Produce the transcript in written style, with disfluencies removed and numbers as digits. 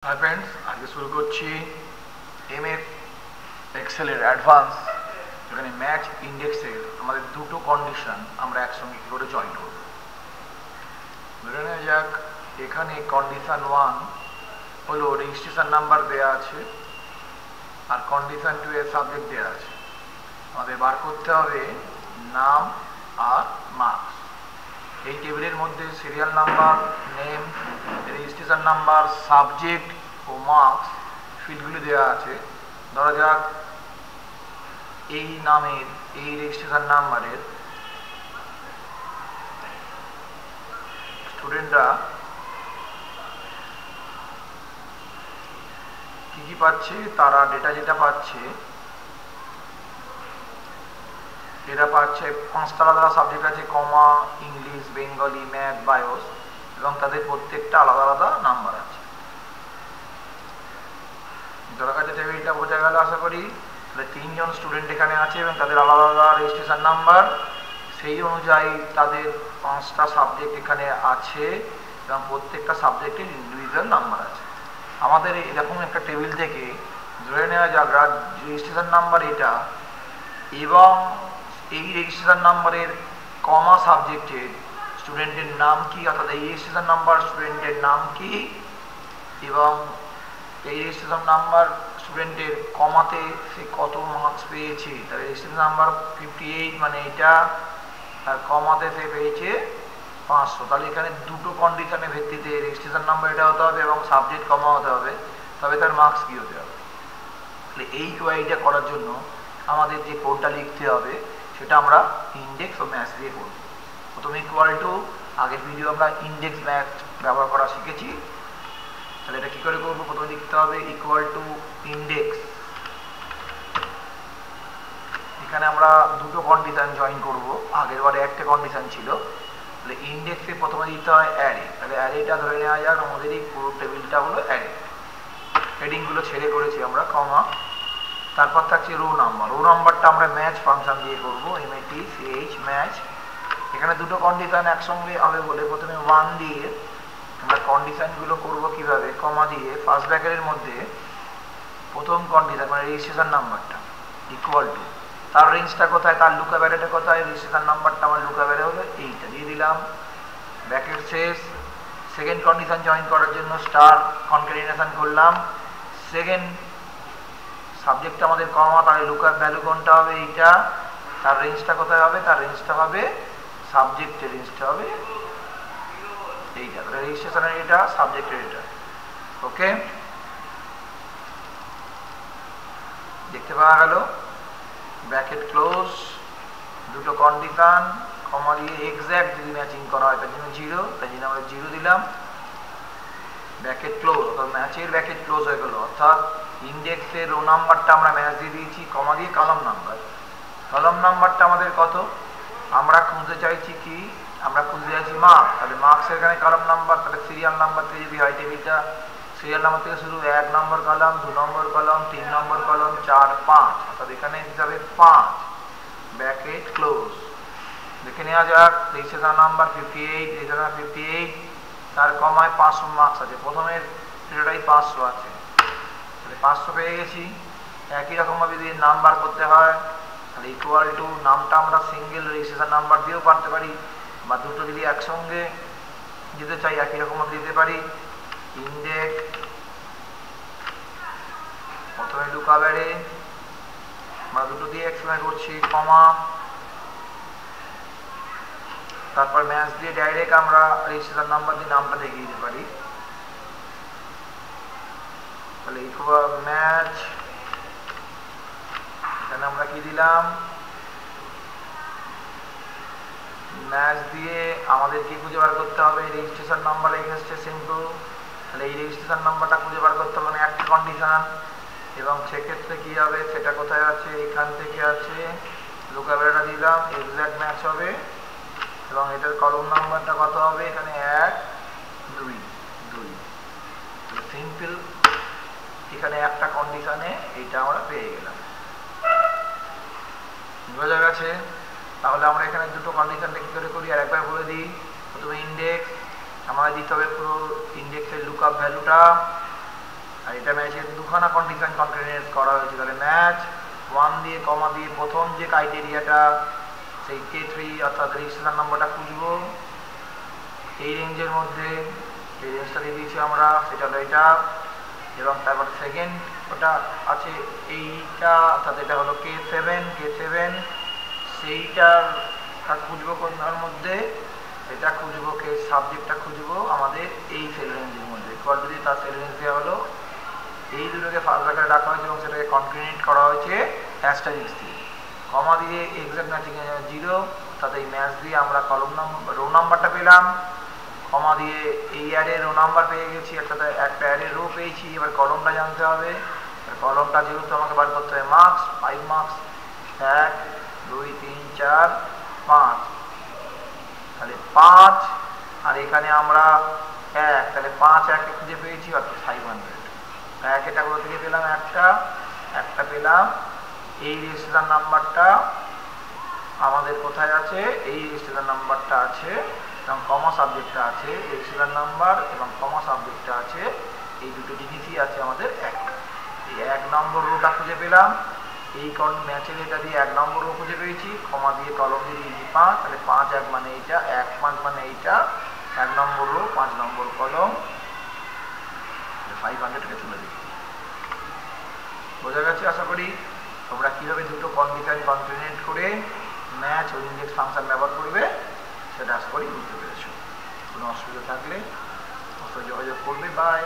Hi friends, আজকে শুরু করছি এমএফ এক্সেলের অ্যাডভান্স। এখানে ম্যাচ ইন্ডেক্সের আমাদের দুটো কন্ডিশন আমরা একসঙ্গে কী করে জয়েন করব। ধরে নেওয়া যাক এখানে কন্ডিশন 1 হলো রেজিস্ট্রেশন নাম্বার দেওয়া আছে আর কন্ডিশন 2 এর সাবজেক্ট দেওয়া আছে। আমাদের বার করতে হবে নাম আর মার্কস। এই টেবিলের মধ্যে serial number, name, registration number, subject ও মার্কস ফিল্ডগুলি দেওয়া আছে। ধরা যাক এই নামের, এই রেজিস্ট্রেশন নাম্বারের স্টুডেন্টরা কি কি পাচ্ছে, তারা ডেটা যেটা পাচ্ছে এরা পাচ্ছে 5টা আলাদা সাবজেক্ট আছে, কমা, ইংলিশ, বেঙ্গলি, ম্যাথ, বায়োস, এবং তাদের প্রত্যেকটা আলাদা আলাদা নাম্বার আছে। ধরা কাছে টেবিলটা বোঝা গেল আশা করি। তাহলে 3 জন স্টুডেন্ট এখানে আছে এবং তাদের আলাদা আলাদা রেজিস্ট্রেশন নাম্বার, সেই অনুযায়ী তাদের 5টা সাবজেক্ট এখানে আছে এবং প্রত্যেকটা সাবজেক্টের ইন্ডিভিজুয়াল নাম্বার আছে। আমাদের এরকম একটা টেবিল থেকে ধরে নেওয়া যাক রেজিস্ট্রেশন নাম্বার এটা এবং এই রেজিস্ট্রেশন নাম্বারের কমা সাবজেক্টের স্টুডেন্টের নাম কি, অর্থাৎ এই রেজিস্ট্রেশন নাম্বার স্টুডেন্টের নাম কি এবং এই রেজিস্ট্রেশন নাম্বার স্টুডেন্টের কমাতে সে কত মার্কস পেয়েছে। তাহলে রেজিস্ট্রেশন নাম্বার 58 মানে এটা, আর কমাতে সে পেয়েছে 500। তাহলে এখানে দুটো কন্ডিশনের ভিত্তিতে রেজিস্ট্রেশন নাম্বার এটা হতে হবে এবং সাবজেক্ট কমা হতে হবে, তবে তার মার্কস কি হতে হবে। তাহলে এই কোয়ারিটা করার জন্য আমাদের যে কোডটা লিখতে হবে সেটা আমরা ইন্ডেক্স ও ম্যাচ দিয়ে করব। প্রথমে ইকুয়াল টু, আগের ভিডিও আমরা ইন্ডেক্স ম্যাচ ব্যবহার করা শিখেছি। তাহলে এটা কি করে করবো, প্রথমে লিখতে হবে ইকুয়াল টু ইন্ডেক্স। এখানে আমরা দুটো কন্ডিশন জয়েন করব, আগের বারে একটা কন্ডিশন ছিল। তাহলে ইন্ডেক্সে প্রথমে দিতে হয় অ্যারে। তাহলে অ্যারেটা ধরে নেওয়া যাক আমাদের এই পুরো টেবিলটা হলো অ্যারে। হেডিংগুলো ছেড়ে করেছি আমরা, কমা, তারপর থাকছে রো নাম্বার। রো নাম্বারটা আমরা ম্যাচ ফাংশন দিয়ে করবো, MATCH ম্যাচ। এখানে দুটো কন্ডিশন একসঙ্গে হবে বলে প্রথমে 1 দিয়ে আমরা কন্ডিশনগুলো করবো কিভাবে, কমা দিয়ে ফার্স্ট ব্র্যাকেটের মধ্যে প্রথম কন্ডিশন মানে রেজিস্ট্রেশন নাম্বারটা ইকুয়াল টু, তার রেঞ্জটা কোথায়, তার লুকআপ অ্যারেটা কোথায়, রেজিস্ট্রেশন নাম্বারটা আমার লুকআপ অ্যারে হলো এইটা, দিয়ে দিলাম। ব্র্যাকেট শেষ। সেকেন্ড কন্ডিশন জয়েন করার জন্য স্টার কনক্যাটিনেশন করলাম। সেকেন্ড সাবজেক্টটা আমাদের কমা, তাহলে লুকআপ ভ্যালু কোনটা হবে এইটা, তার রেঞ্জটা কোথায় হবে, তার রেঞ্জটা হবে সাবজেক্টের রেঞ্জটা হবে এইটা, তাহলে রেজিস্ট্রেশনের এটা, সাবজেক্টের এটা। ওকে, দেখতে পাওয়া গেল। ব্র্যাকেট ক্লোজ, দুটো কন্ডিশন, কমা দিয়ে এক্স্যাক্ট যদি ম্যাচিং করা হয় তার জন্য 0, তাই জন্য আমরা 0 দিলাম। ব্র্যাকেট ক্লোজ, অর্থাৎ ম্যাচের ব্র্যাকেট ক্লোজ হয়ে গেল, অর্থাৎ ইন্ডেক্সের রো নাম্বারটা আমরা ম্যাচ দিয়ে দিয়েছি, কমা দিয়ে কলাম নাম্বার। কলাম নাম্বারটা আমাদের কত, আমরা খুঁজতে চাইছি কি, আমরা খুঁজতে চাইছি মার্কস। তাহলে মার্কসের এখানে কলাম নাম্বার, তাহলে সিরিয়াল নাম্বার থেকে যদি হয় টেবিলটা, সিরিয়াল নাম্বার থেকে শুরু 1 নম্বর কলাম, 2 নম্বর কলাম, 3 নম্বর কলাম, 4, 5, অর্থাৎ এখানে হিসাবে 5, ব্র্যাকেট ক্লোজ। দেখে নেওয়া যাক রেজিস্ট্রেশন নাম্বার 58, রেজিস্ট্রেশন 58, তার কমায় 500 মার্কস আছে, প্রথমের সেটাই 500 আছে, তাহলে 500 পেয়ে গেছি। একই রকমভাবে যদি নাম্বার করতে হয় তাহলে ইকুয়াল টু, নামটা আমরা সিঙ্গেল রেজিস্ট্রেশন নাম্বার দিয়েও পারতে পারি, বা দুটো যদি একসঙ্গে দিতে চাই একই রকমভাবে দিতে পারি। ইন্ডেক্স, প্রথমে লুকআপ অ্যারে আমরা দুটো দিয়ে একসঙ্গে করছি, কমা, তারপর ম্যাচ দিয়ে ডাইরেক্ট আমরা রেজিস্ট্রেশন নাম্বার দিয়ে নামটা দেখিয়ে দিতে পারি। তাহলে ইকুয়াল ম্যাচ, এখানে আমরা কি দিলাম, ম্যাচ দিয়ে আমাদের কি খুঁজে বার করতে হবে, রেজিস্ট্রেশন নাম্বার এসেছে সিম্পল। তাহলে এই রেজিস্ট্রেশন নাম্বারটা খুঁজে বার করতে হবে, একটা কন্ডিশন, এবং সেক্ষেত্রে কি হবে, সেটা কোথায় আছে, এখান থেকে আছে, লুকআপ অ্যারেটা দিলাম, এক্স্যাক্ট ম্যাচ হবে। এবং এটার কলম নাম্বারটা কত হবে, এখানে 1, 2, 2, সিম্পল। এখানে একটা কন্ডিশনে এইটা আমরা পেয়ে গেলাম, বোঝা গেছে। তাহলে আমরা এখানে দুটো কন্ডিশনটা কি করে করি আর একবার বলে দিই। প্রথমে ইন্ডেক্স, আমাদের দিতে হবে পুরো ইন্ডেক্সের লুকআপ ভ্যালুটা, আর এটা ম্যাচের দুখানা কন্ডিশন কনক্রিট করা হয়েছে। তাহলে ম্যাচ 1 দিয়ে কমা দিয়ে প্রথম যে ক্রাইটেরিয়াটা সেই K3 অর্থাৎ রেজিস্ট্রেশন নাম্বারটা খুঁজবো এই রেঞ্জের মধ্যে, এই রেঞ্জটা দিয়ে দিয়েছি আমরা, সেটা হলো এটা। এবং তারপরে সেকেন্ড ওটা আছে এইটা, অর্থাৎ এটা হলো K7 সেইটার খুঁজবো কোনটার মধ্যে, এটা খুঁজবো সাবজেক্টটা খুঁজবো আমাদের এই সেল রেঞ্জের মধ্যে। ইকুয়াল টু দিয়ে তার সেল রেঞ্জ দেওয়া হলো, এই দুটোকে ফার্স্ট আকারে রাখা হয়েছে এবং সেটাকে কনক্রিট করা হয়েছে অ্যাস্টারিস্ক দিয়ে। কমা দিয়ে এক্সাক্ট ম্যাচিং 0, অর্থাৎ এই ম্যাচ দিয়ে আমরা কলম নাম্বার রো নাম্বারটা পেলাম। কমা দিয়ে এই অ্যারের রো নাম্বার পেয়ে গেছি, অর্থাৎ একটা অ্যারের রো পেয়েছি। এবার কলমটা জানতে হবে, কলমটা যেহেতু আমাকে বার করতে হবে মার্কস, 5 মার্কস, 1 2 3 4 5, তাহলে 5 আর এখানে আমরা 1, তাহলে 5 1 খুঁজে পেয়েছি অর্থাৎ 500। 1 এটা কোথা থেকে পেলাম, একটা পেলাম। এই রেজিস্ট্রেশন নাম্বারটা আমাদের কোথায় আছে, এই রেজিস্ট্রেশন নাম্বারটা আছে এবং কমা সাবজেক্টটা আছে, রেজিস্ট্রেশন নাম্বার এবং কমা সাবজেক্টটা আছে, এই দুটো জিনিসই আছে আমাদের এই 1 নম্বর রোটা খুঁজে পেলাম। এই ম্যাচের এটা দিয়ে 1 নম্বর রো খুঁজে পেয়েছি, কমা দিয়ে কলম দিয়ে দিয়েছি 5, তাহলে 5 1 মানে এইটা, 1 5 মানে এইটা, 1 নম্বর রো 5 নম্বর কলম, 500কে তুলে দিই। বোঝা গেছে আশা করি। তোমরা কীভাবে দুটো কন্ডিশন কনক্রিট করে ম্যাচ ও ইন্ডেক্স ফাংশন ব্যবহার করবে সেটা আশা করি বুঝতে পেরেছো। কোনো অসুবিধা থাকলে যোগাযোগ করবে। বাই।